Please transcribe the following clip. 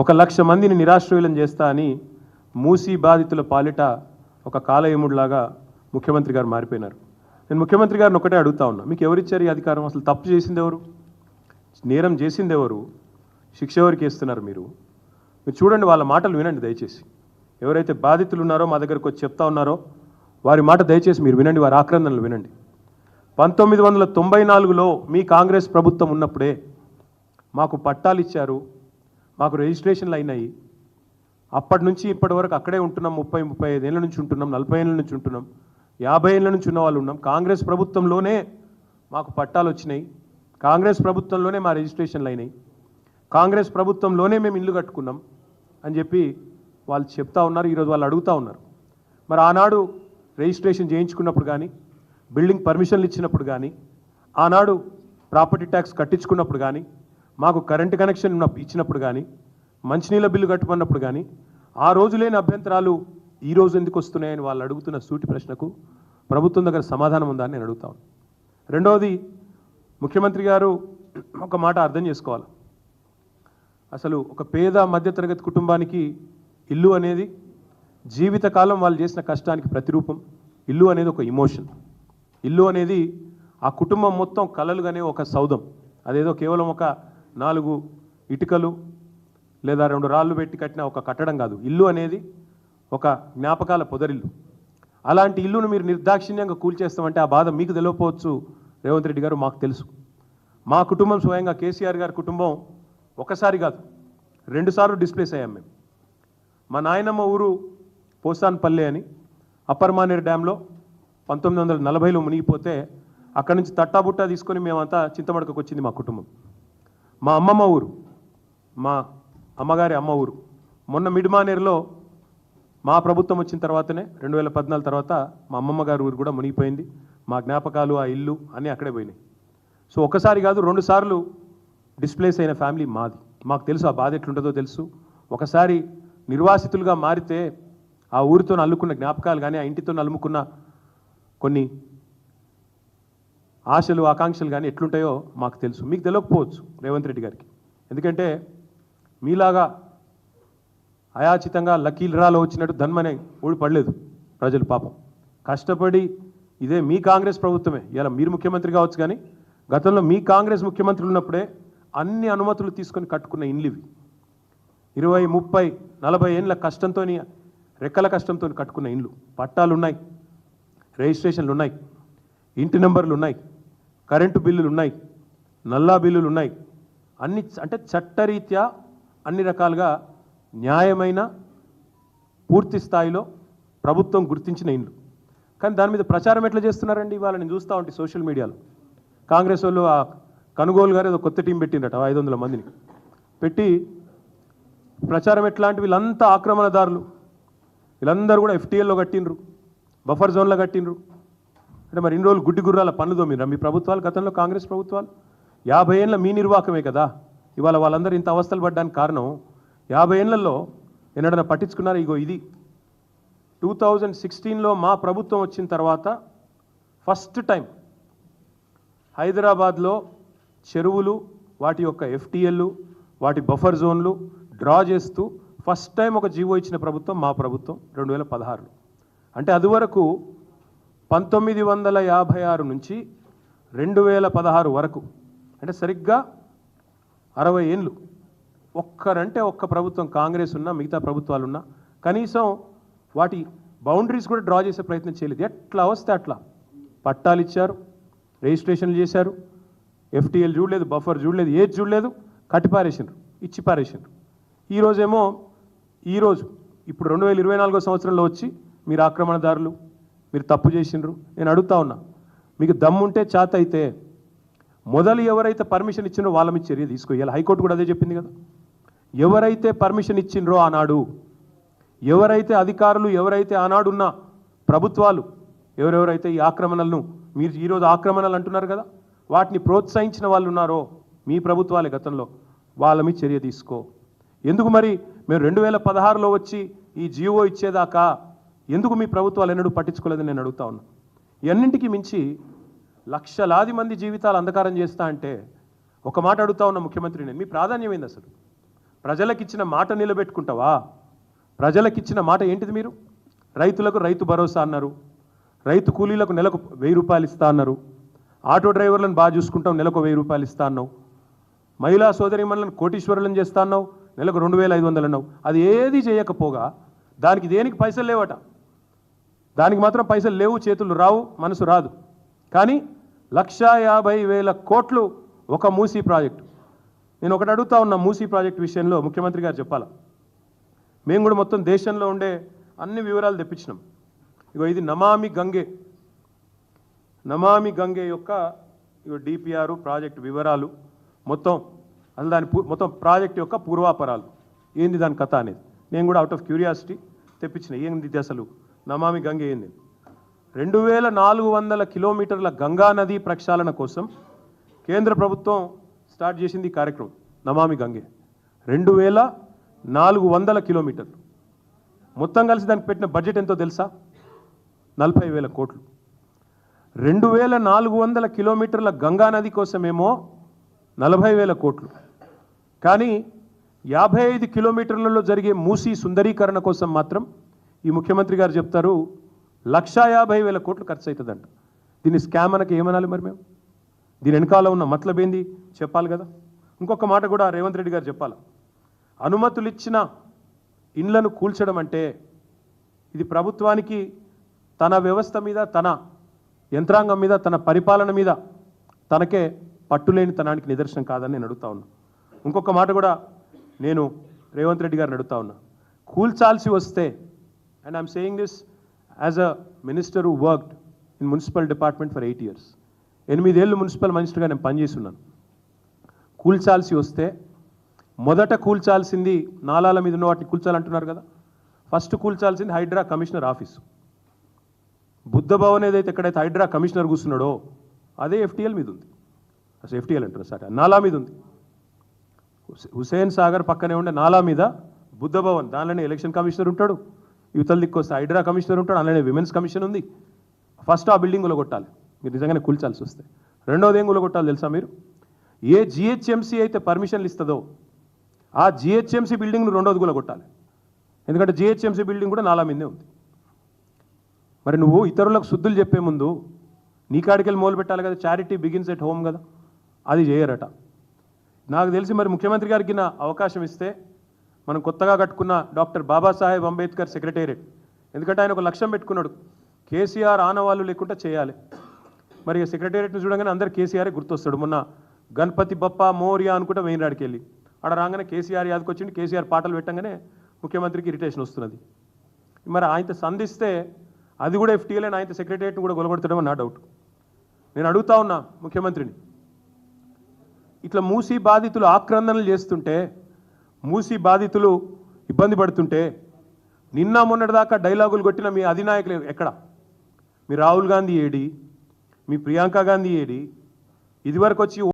1,00,000 మందిని నిరాశ్రయులను చేస్తా అని మూసీ బాధితుల పాలిట ఒక కాలయముడిలాగా ముఖ్యమంత్రి గారు మారిపోయినారు. నేను ముఖ్యమంత్రి గారిని ఒకటే అడుగుతా ఉన్నా, మీకు ఎవరిచ్చారు ఈ అధికారం? అసలు తప్పు చేసింది ఎవరు? నేరం చేసింది ఎవరు? శిక్ష ఎవరికి వేస్తున్నారు మీరు చూడండి, వాళ్ళ మాటలు వినండి దయచేసి. ఎవరైతే బాధితులు ఉన్నారో మా దగ్గరకు వచ్చి చెప్తా ఉన్నారో వారి మాట దయచేసి మీరు వినండి, వారి ఆక్రందనలు వినండి. 1994లో మీ కాంగ్రెస్ ప్రభుత్వం ఉన్నప్పుడే మాకు పట్టాలు ఇచ్చారు, మాకు రిజిస్ట్రేషన్లు అయినాయి. అప్పటి నుంచి ఇప్పటి వరకు అక్కడే ఉంటున్నాం. 30-35 ఏళ్ళ నుంచి ఉంటున్నాం, 40 ఏళ్ళ నుంచి ఉంటున్నాం, 50 ఏళ్ళ నుంచి ఉన్న వాళ్ళు ఉన్నాం. కాంగ్రెస్ ప్రభుత్వంలోనే మాకు పట్టాలు వచ్చినాయి, కాంగ్రెస్ ప్రభుత్వంలోనే మా రిజిస్ట్రేషన్లు అయినాయి, కాంగ్రెస్ ప్రభుత్వంలోనే మేము ఇల్లు కట్టుకున్నాం అని చెప్పి వాళ్ళు చెప్తా ఉన్నారు. ఈరోజు వాళ్ళు అడుగుతూ ఉన్నారు, మరి ఆనాడు రిజిస్ట్రేషన్ చేయించుకున్నప్పుడు కానీ, బిల్డింగ్ పర్మిషన్లు ఇచ్చినప్పుడు కానీ, ఆనాడు ప్రాపర్టీ ట్యాక్స్ కట్టించుకున్నప్పుడు కానీ, మాకు కరెంటు కనెక్షన్ ఇచ్చినప్పుడు కానీ, మంచినీళ్ళ బిల్లు కట్టుకున్నప్పుడు కానీ ఆ రోజు లేని అభ్యంతరాలు ఈ రోజు ఎందుకు వస్తున్నాయని వాళ్ళు అడుగుతున్న సూటి ప్రశ్నకు ప్రభుత్వం దగ్గర సమాధానం ఉందా అని నేను అడుగుతాను. రెండవది, ముఖ్యమంత్రి గారు ఒక మాట అర్థం చేసుకోవాలి. అసలు ఒక పేద మధ్యతరగతి కుటుంబానికి ఇల్లు అనేది జీవితకాలం వాళ్ళు చేసిన కష్టానికి ప్రతిరూపం. ఇల్లు అనేది ఒక ఇమోషన్. ఇల్లు అనేది ఆ కుటుంబం మొత్తం కలలుగానే ఒక సౌధం. అదేదో కేవలం ఒక 4 ఇటుకలు లేదా 2 రాళ్ళు పెట్టి కట్టిన ఒక కట్టడం కాదు. ఇల్లు అనేది ఒక జ్ఞాపకాల పొదరిల్లు. అలాంటి ఇల్లును మీరు నిర్దాక్షిణ్యంగా కూల్చేస్తామంటే ఆ బాధ మీకు తెలియకపోవచ్చు రేవంత్ రెడ్డి గారు, మాకు తెలుసు. మా కుటుంబం స్వయంగా కేసీఆర్ గారి కుటుంబం ఒకసారి కాదు 2 సార్లు డిస్ప్లేస్ అయ్యాం మేము. మా నాయనమ్మ ఊరు పోసాన్పల్లె అని అప్పర్ మానేరు డ్యాంలో 1940లో మునిగిపోతే అక్కడి నుంచి తట్టాబుట్టా తీసుకొని మేమంతా చింతమడకకు వచ్చింది మా కుటుంబం. మా అమ్మమ్మ ఊరు, మా అమ్మగారి అమ్మ ఊరు మొన్న మిడ్మానేరులో మా ప్రభుత్వం వచ్చిన తర్వాతనే 2014 తర్వాత మా అమ్మమ్మ గారి ఊరు కూడా మునిగిపోయింది. మా జ్ఞాపకాలు, ఆ ఇల్లు అన్నీ అక్కడే పోయినాయి. సో ఒకసారి కాదు 2 సార్లు డిస్ప్లేస్ అయిన ఫ్యామిలీ మాది. మాకు తెలుసు ఆ బాధ ఎట్లుంటుందో తెలుసు. ఒకసారి నిర్వాసితులుగా మారితే ఆ ఊరితో అల్లుకున్న జ్ఞాపకాలు కానీ, ఆ ఇంటితో అల్లుకున్న కొన్ని ఆశలు, ఆకాంక్షలు కానీ ఎట్లుంటాయో మాకు తెలుసు. మీకు తెలియకపోవచ్చు రేవంత్ రెడ్డి గారికి. ఎందుకంటే మీలాగా అయాచితంగా లకీరాలో వచ్చినట్టు ధన్మనే ఊడిపడలేదు ప్రజలు. పాపం కష్టపడి ఇదే మీ కాంగ్రెస్ ప్రభుత్వమే, ఇలా మీరు ముఖ్యమంత్రి కావచ్చు కానీ గతంలో మీ కాంగ్రెస్ ముఖ్యమంత్రులు ఉన్నప్పుడే అన్ని అనుమతులు తీసుకొని కట్టుకున్న ఇండ్లు ఇవి. 20, 30, 40 ఏళ్ళ కష్టంతో, రెక్కల కష్టంతో కట్టుకున్న ఇండ్లు. పట్టాలు ఉన్నాయి, రిజిస్ట్రేషన్లు ఉన్నాయి, ఇంటి నెంబర్లు ఉన్నాయి, కరెంటు బిల్లులు ఉన్నాయి, నల్లా బిల్లులు ఉన్నాయి. అన్ని అంటే చట్టరీత్యా అన్ని రకాలుగా న్యాయమైన పూర్తి స్థాయిలో ప్రభుత్వం గుర్తించిన ఇండ్లు. కానీ దాని మీద ప్రచారం ఎట్లా చేస్తున్నారండి? ఇవాళ నేను చూస్తూ ఉంటే సోషల్ మీడియాలో కాంగ్రెస్ వాళ్ళు ఆ కనుగోలు గారు ఏదో కొత్త టీం పెట్టిండట, 500 మందిని పెట్టి ప్రచారం ఎట్లాంటి వీళ్ళంతా ఆక్రమణదారులు, వీళ్ళందరూ కూడా FTLలో కట్టిండ్రు, బఫర్ జోన్లో కట్టిండ్రు. అంటే మరి ఇన్ని రోజులు గుడ్డి గుర్రాల పనులతో మీరు మీ ప్రభుత్వాలు, గతంలో కాంగ్రెస్ ప్రభుత్వాలు 50 ఏళ్ళ మీ నిర్వాహకమే కదా ఇవాళ వాళ్ళందరూ ఇంత అవస్థలు పడ్డానికి కారణం. 50 ఏళ్లలో ఎన్నడన్నా పట్టించుకున్నారు? ఇగో ఇది 2016లో మా ప్రభుత్వం వచ్చిన తర్వాత ఫస్ట్ టైం హైదరాబాద్లో చెరువులు, వాటి యొక్క FTL, వాటి బఫర్ జోన్లు డ్రా చేస్తూ ఫస్ట్ టైం ఒక జీవో ఇచ్చిన ప్రభుత్వం మా ప్రభుత్వం 2016లో. అంటే అది వరకు 1956 నుంచి 2016 వరకు, అంటే సరిగ్గా 60 ఏళ్ళు ఒక్కరంటే ఒక్క ప్రభుత్వం కాంగ్రెస్ ఉన్నా, మిగతా ప్రభుత్వాలు ఉన్నా కనీసం వాటి బౌండరీస్ కూడా డ్రా చేసే ప్రయత్నం చేయలేదు. ఎట్లా వస్తే అట్లా పట్టాలు ఇచ్చారు, రిజిస్ట్రేషన్లు చేశారు, FTL చూడలేదు, బఫర్ చూడలేదు, ఏది చూడలేదు, కట్టిపారేసిండ్రు, ఇచ్చి పారేసిండ్రు. ఈరోజేమో ఇప్పుడు 2024 సంవత్సరంలో వచ్చి మీరు ఆక్రమణదారులు, మీరు తప్పు చేసిండ్రు. నేను అడుగుతా ఉన్నా, మీకు దమ్ముంటే చేత అయితే మొదలు ఎవరైతే పర్మిషన్ ఇచ్చిండ్రో వాళ్ళ మీద చర్య తీసుకోవాలి. హైకోర్టు కూడా అదే చెప్పింది కదా. ఎవరైతే పర్మిషన్ ఇచ్చిండ్రో ఆనాడు, ఎవరైతే అధికారులు, ఎవరైతే ఆనాడున్న ప్రభుత్వాలు, ఎవరెవరైతే ఈ ఆక్రమణలను మీరు ఈరోజు ఆక్రమణలు అంటున్నారు కదా, వాటిని ప్రోత్సహించిన వాళ్ళు ఉన్నారో మీ ప్రభుత్వాలే గతంలో, వాళ్ళ మీద చర్య తీసుకో. ఎందుకు మరి మేము 2016లో వచ్చి ఈ జీవో ఇచ్చేదాకా ఎందుకు మీ ప్రభుత్వాలు ఎన్నడూ పట్టించుకోలేదని నేను అడుగుతా ఉన్నా. ఇవన్నింటికి మించి లక్షలాది మంది జీవితాలు అంధకారం చేస్తా అంటే ఒక మాట అడుగుతా ఉన్న ముఖ్యమంత్రి, నేను మీ ప్రాధాన్యం ఏంది? అసలు ప్రజలకిచ్చిన మాట నిలబెట్టుకుంటావా? ప్రజలకిచ్చిన మాట ఏంటిది? మీరు రైతులకు రైతు భరోసా అన్నారు, రైతు కూలీలకు నెలకు 1000 రూపాయలు ఇస్తా అన్నారు, ఆటో డ్రైవర్లను బాగా చూసుకుంటాం నెలకు 1000 రూపాయలు ఇస్తా అన్నావు, మహిళా సోదరిమణులను కోటీశ్వరులను చేస్తా అన్నావు, నెలకు 2500 అన్నావు. అది ఏది చేయకపోగా దానికి దేనికి పైసలు లేవట. దానికి మాత్రం పైసలు లేవు, చేతులు రావు, మనసు రాదు. కానీ 1,50,000 కోట్లు ఒక మూసీ ప్రాజెక్టు. నేను ఒకటి అడుగుతా ఉన్నా, మూసీ ప్రాజెక్టు విషయంలో ముఖ్యమంత్రి గారు చెప్పాలా. మేము కూడా మొత్తం దేశంలో ఉండే అన్ని వివరాలు తెప్పించినాం. ఇగో ఇది నమామి గంగే, నమామి గంగే యొక్క ఇగో డిపిఆర్ ప్రాజెక్టు వివరాలు మొత్తం, అసలు దాని మొత్తం ప్రాజెక్ట్ యొక్క పూర్వాపరాలు ఏంది, దాని కథ అనేది నేను కూడా అవుట్ ఆఫ్ క్యూరియాసిటీ తెప్పించిన. ఏంది అసలు నమామి గంగే ఏంది? 2400 కిలోమీటర్ల గంగా నది ప్రక్షాళన కోసం కేంద్ర ప్రభుత్వం స్టార్ట్ చేసింది ఈ కార్యక్రమం నమామి గంగే. 2400 కిలోమీటర్లు మొత్తం కలిసి దానికి పెట్టిన బడ్జెట్ ఎంతో తెలుసా? 40,000 కోట్లు. 2400 కిలోమీటర్ల గంగా నది కోసమేమో 40,000 కోట్లు. కానీ 55 కిలోమీటర్లలో జరిగే మూసీ సుందరీకరణ కోసం మాత్రం ఈ ముఖ్యమంత్రి గారు చెప్తారు 1,50,000 కోట్లు ఖర్చు అవుతుందంట. దీన్ని స్కామ్ అనక ఏమనాలి మరి మేము? దీని వెనకాల ఉన్న మతలబేంది చెప్పాలి కదా. ఇంకొక మాట కూడా రేవంత్ రెడ్డి గారు చెప్పాలి. అనుమతులు ఇచ్చిన ఇండ్లను కూల్చడం అంటే ఇది ప్రభుత్వానికి తన వ్యవస్థ మీద, తన యంత్రాంగం మీద, తన పరిపాలన మీద తనకే పట్టులేని తనానికి నిదర్శనం కాదని నేను అడుగుతా ఉన్నా. ఇంకొక మాట కూడా నేను రేవంత్ రెడ్డి గారిని అడుగుతా ఉన్నా. కూల్చాల్సి వస్తే, and I'm saying this as a minister who worked in municipal department for 8 years, 8 ఏళ్ళు మున్సిపల్ మినిస్టర్గా నేను పనిచేస్తున్నాను. కూల్చాల్సి వస్తే మొదట కూల్చాల్సింది నాలాల మీద ఉన్న వాటిని కూల్చాలంటున్నారు కదా. ఫస్ట్ కూల్చాల్సింది హైడ్రా కమిషనర్ ఆఫీసు. బుద్ధ భవన్ ఏదైతే ఎక్కడైతే హైడ్రా కమిషనర్ కూర్చున్నాడో అదే FTL మీద ఉంది. అసలు FTL అంటారు సార్, నాలా మీద ఉంది. హుసేన్ సాగర్ పక్కనే ఉండే నాలా మీద బుద్ధ భవన్, దానిలోనే ఎలక్షన్ కమిషనర్ ఉంటాడు, యువతల దిక్కొస్తే హైడ్రా కమిషనర్ ఉంటాడు, అలానే విమెన్స్ కమిషన్ ఉంది. ఫస్ట్ ఆ బిల్డింగ్ కొట్టాలి మీరు నిజంగానే కూల్చాల్సి వస్తే. రెండోది ఏం కొట్టాలి తెలుసా మీరు? ఏ GHMC అయితే పర్మిషన్లు ఇస్తుందో ఆ GHMC బిల్డింగ్ను రెండోది కొట్టాలి. ఎందుకంటే GHMC బిల్డింగ్ కూడా నాలా మీదే ఉంది. మరి నువ్వు ఇతరులకు శుద్ధులు చెప్పే ముందు నీ కాడికెళ్ళి మొదలు పెట్టాలి కదా. చారిటీ బిగిన్స్ ఎట్ హోమ్ కదా, అది చేయరట. నాకు తెలిసి మరి ముఖ్యమంత్రి గారికి నా అవకాశం ఇస్తే మనం కొత్తగా కట్టుకున్న డాక్టర్ బాబాసాహెబ్ అంబేద్కర్ సెక్రటేరియట్, ఎందుకంటే ఆయన ఒక లక్ష్యం పెట్టుకున్నాడు, కేసీఆర్ ఆనవాళ్ళు లేకుండా చేయాలి. మరి సెక్రటేరియట్ని చూడగానే అందరు కేసీఆరే గుర్తొస్తాడు. మొన్న గణపతి బప్ప మోరియా అనుకుంటే వెయిన్రాడికి వెళ్ళి ఆడ రాగానే కేసీఆర్ యాదకి వచ్చింది. కేసీఆర్ పాటలు పెట్టగానే ముఖ్యమంత్రికి ఇరిటేషన్ వస్తున్నది. మరి ఆయనతో సంధిస్తే అది కూడా FTL అని ఆయన సెక్రటేరియట్ని కూడా గొలగొడతాడమని నా డౌట్. నేను అడుగుతా ఉన్నా ముఖ్యమంత్రిని, ఇట్లా మూసీ బాధితులు ఆక్రందనలు చేస్తుంటే, మూసీ బాధితులు ఇబ్బంది పడుతుంటే, నిన్న మొన్నటిదాకా డైలాగులు కొట్టిన మీ అధినాయకులు ఎక్కడ? మీ రాహుల్ గాంధీ ఏడి? మీ ప్రియాంక గాంధీ ఏడి? ఇదివరకు వచ్చి